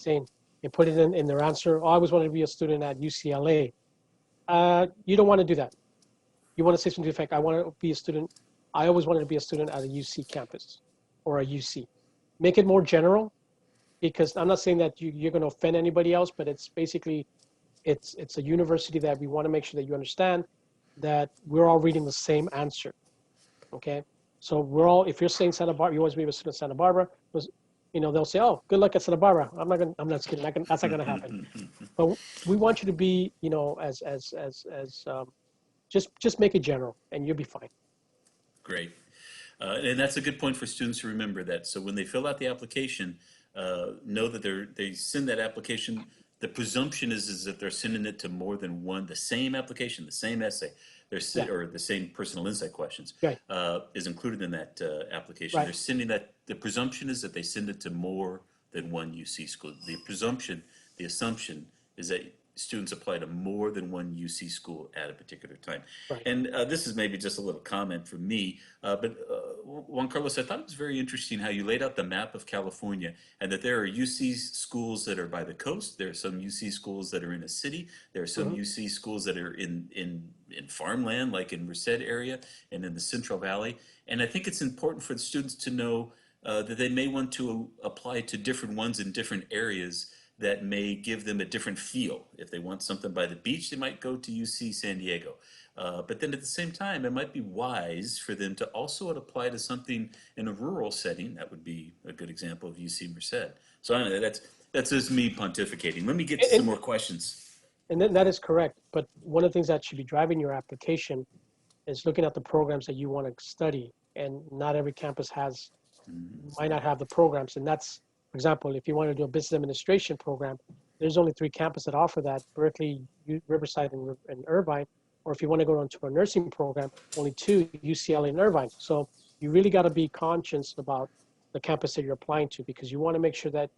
put it in their answer, "Oh, I always wanted to be a student at UCLA." You don't want to do that. You want to say something to the effect, "I always wanted to be a student at a UC campus or a UC." Make it more general, because I'm not saying that you're going to offend anybody else, but it's basically, it's a university that we want to make sure that you understand that we're all reading the same answer, okay? So if you're saying Santa Barbara, you always be a student at Santa Barbara, they'll say, "Oh, good luck at Santa Barbara." I'm not just kidding. That's not gonna happen. But we want you to be, just make it general, and you'll be fine.
Great. And that's a good point for students to remember that. So when they fill out the application, know that they send that application. The presumption is that they're sending it to more than one, the same application, the same essay,
Yeah.
or the same personal insight questions
Right.
is included in that application.
Right.
They're sending that. The presumption is that they send it to more than one UC school. The assumption is that students apply to more than one UC school at a particular time.
Right.
And this is maybe just a little comment from me, but Juan Carlos, I thought it was very interesting how you laid out the map of California, and that there are UC schools that are by the coast. There are some UC schools that are in a city. There are some UC schools that are in farmland, like in Merced area and in the Central Valley. And I think it's important for the students to know that they may want to apply to different ones in different areas that may give them a different feel. If they want something by the beach, they might go to UC San Diego. But then at the same time, it might be wise for them to also apply to something in a rural setting. That would be a good example of UC Merced. So I don't know, that's just me pontificating. Let me get to some more questions.
And then that is correct. But one of the things that should be driving your application is looking at the programs that you want to study. And not every campus might not have the programs. And that's, for example, if you want to do a business administration program, there's only 3 campuses that offer that: Berkeley, Riverside, and Irvine. Or if you want to go into a nursing program, only 2, UCLA and Irvine. So you really got to be conscious about the campus that you're applying to, because you want to make sure that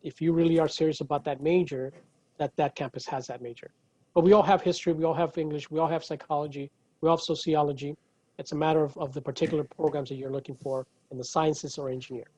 if you really are serious about that major, that campus has that major. But we all have history, we all have English, we all have psychology, we all have sociology. It's a matter of the particular programs that you're looking for in the sciences or engineering.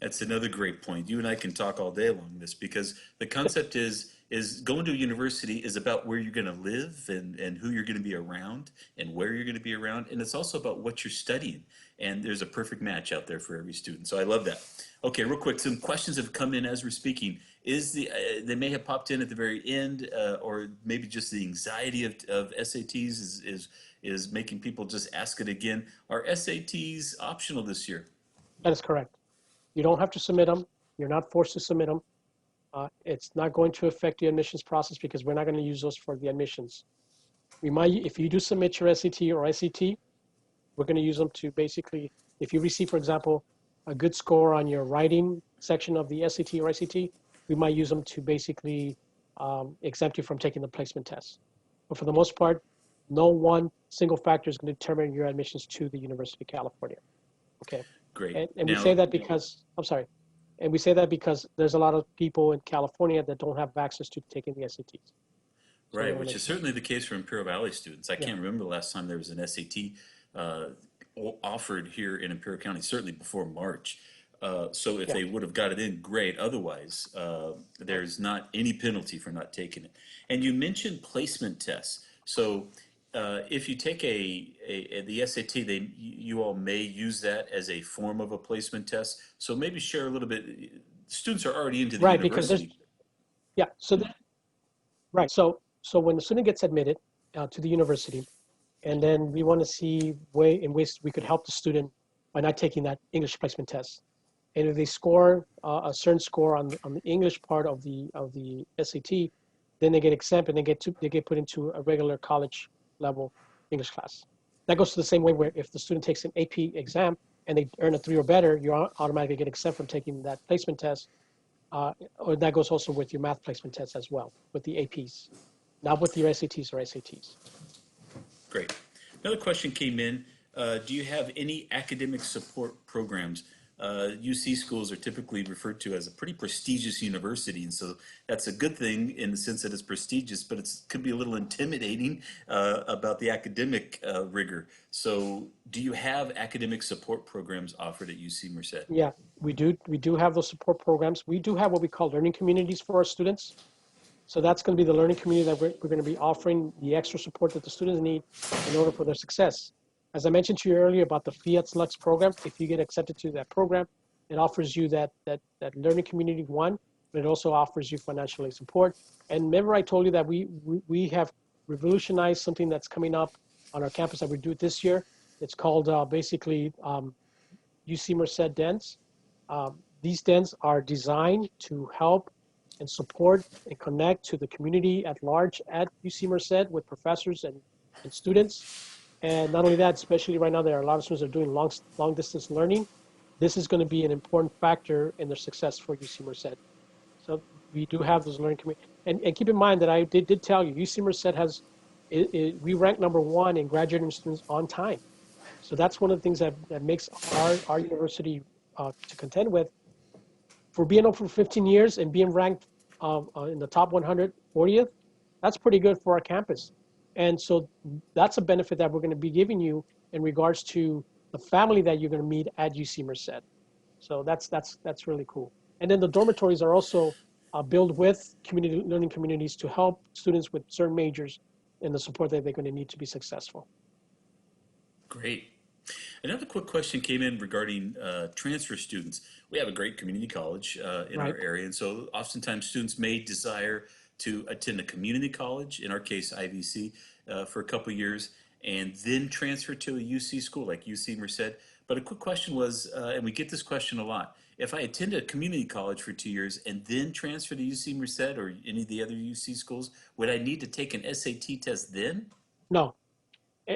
That's another great point. You and I can talk all day along this, because the concept is going to a university is about where you're going to live and who you're going to be around and where you're going to be around. And it's also about what you're studying. And there's a perfect match out there for every student. So I love that. Okay, real quick, some questions have come in as we're speaking. They may have popped in at the very end, or maybe just the anxiety of SATs is making people just ask it again. Are SATs optional this year?
That is correct. You don't have to submit them. You're not forced to submit them. It's not going to affect the admissions process, because we're not going to use those for the admissions. We might, if you do submit your SAT or SAT, we're going to use them to basically, if you receive, for example, a good score on your writing section of the SAT or SAT, we might use them to basically exempt you from taking the placement test. But for the most part, no one single factor is going to determine your admissions to the University of California. Okay.
Great.
And we say that because, I'm sorry, and we say that because there's a lot of people in California that don't have access to taking the SATs.
Right, which is certainly the case for Imperial Valley students. I can't remember the last time there was an SAT offered here in Imperial County, certainly before March. So if they would have got it in, great. Otherwise, there's not any penalty for not taking it. And you mentioned placement tests. So if you take the SAT, you all may use that as a form of a placement test. So maybe share a little bit. Students are already into the university.
So when the student gets admitted to the university, and then we want to see in ways we could help the student by not taking that English placement test. And if they score a certain score on the English part of the SAT, then they get exempt and they get put into a regular college level English class. That goes to the same way where if the student takes an AP exam and they earn a 3 or better, you automatically get exempt from taking that placement test. Or that goes also with your math placement test as well, with the APs, not with your SATs or SATs.
Great. Another question came in. Do you have any academic support programs? UC schools are typically referred to as a pretty prestigious university, and so that's a good thing in the sense that it's prestigious, but it could be a little intimidating about the academic rigor. So do you have academic support programs offered at UC Merced?
Yeah, we do. We do have those support programs. We do have what we call learning communities for our students. So that's going to be the learning community that we're going to be offering the extra support that the students need in order for their success. As I mentioned to you earlier about the Fiat Lux program, if you get accepted to that program, it offers you that learning community one, but it also offers you financial aid support. And remember I told you that we have revolutionized something that's coming up on our campus that we do this year. It's called basically UC Merced Dents. These dents are designed to help and support and connect to the community at large at UC Merced with professors and students. And not only that, especially right now, there are a lot of students that are doing long distance learning. This is going to be an important factor in their success for UC Merced. So we do have those learning community. And keep in mind that I did tell you, UC Merced has, we rank #1 in graduating students on time. So that's one of the things that makes our university to contend with. For being open for 15 years and being ranked in the top 140th, that's pretty good for our campus. And so that's a benefit that we're going to be giving you in regards to the family that you're going to meet at UC Merced. So that's really cool. And then the dormitories are also built with community learning communities to help students with certain majors and the support that they're going to need to be successful.
Great. Another quick question came in regarding transfer students. We have a great community college in
Right.
our area, and so oftentimes students may desire to attend a community college, in our case IVC, for a couple of years, and then transfer to a UC school like UC Merced. But a quick question was, and we get this question a lot, if I attend a community college for 2 years and then transfer to UC Merced or any of the other UC schools, would I need to take an SAT test then?
No,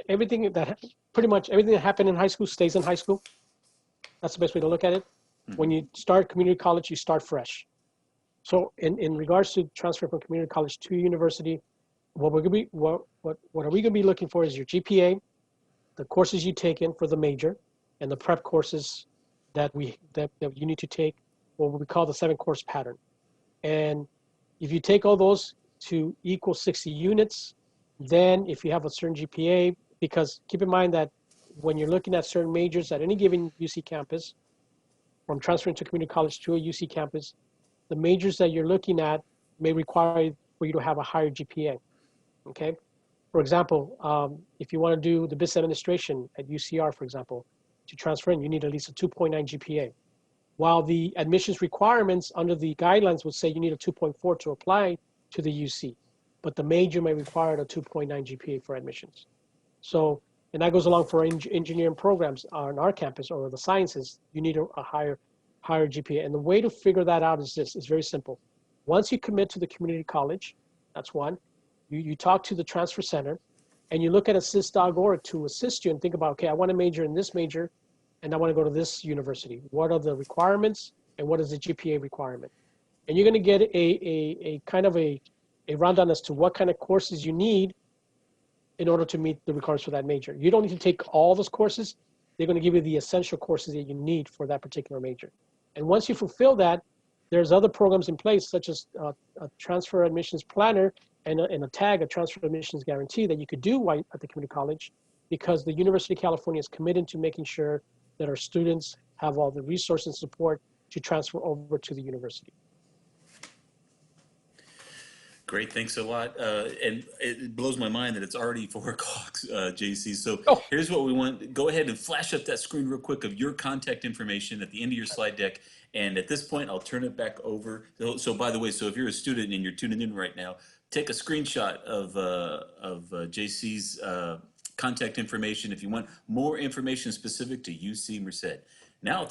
everything that pretty much everything that happened in high school stays in high school. That's the best way to look at it. When
Mhm.
you start community college, you start fresh. So in regards to transfer from community college to university, what we're gonna be what are we gonna be looking for is your GPA, the courses you take in for the major, and the prep courses that you need to take, what we call the 7-course pattern. And if you take all those to equal 60 units, then if you have a certain GPA, because keep in mind that when you're looking at certain majors at any given UC campus, from transferring to community college to a UC campus, the majors that you're looking at may require for you to have a higher GPA, okay? For example, if you want to do the business administration at UCR, for example, to transfer in, you need at least a 2.9 GPA. While the admissions requirements under the guidelines would say you need a 2.4 to apply to the UC, but the major may require a 2.9 GPA for admissions. So, and that goes along for engineering programs on our campus or the sciences, you need a higher GPA. And the way to figure that out is this, it's very simple. Once you commit to the community college, that's one, you talk to the transfer center and you look at assist.org to assist you and think about, okay, I want to major in this major and I want to go to this university. What are the requirements and what is the GPA requirement? And you're going to get a kind of a rundown as to what kind of courses you need in order to meet the requirements for that major. You don't need to take all those courses. They're going to give you the essential courses that you need for that particular major. And once you fulfill that, there's other programs in place, such as a transfer admissions planner and a tag, a transfer admissions guarantee that you could do while at the community college, because the University of California is committed to making sure that our students have all the resources and support to transfer over to the university.
Great, thanks a lot. And it blows my mind that it's already 4 o'clock, JC. So
Oh,
here's what we want. Go ahead and flash up that screen real quick of your contact information at the end of your slide deck. And at this point, I'll turn it back over. So by the way, so if you're a student and you're tuning in right now, take a screenshot of JC's contact information if you want more information specific to UC Merced. Now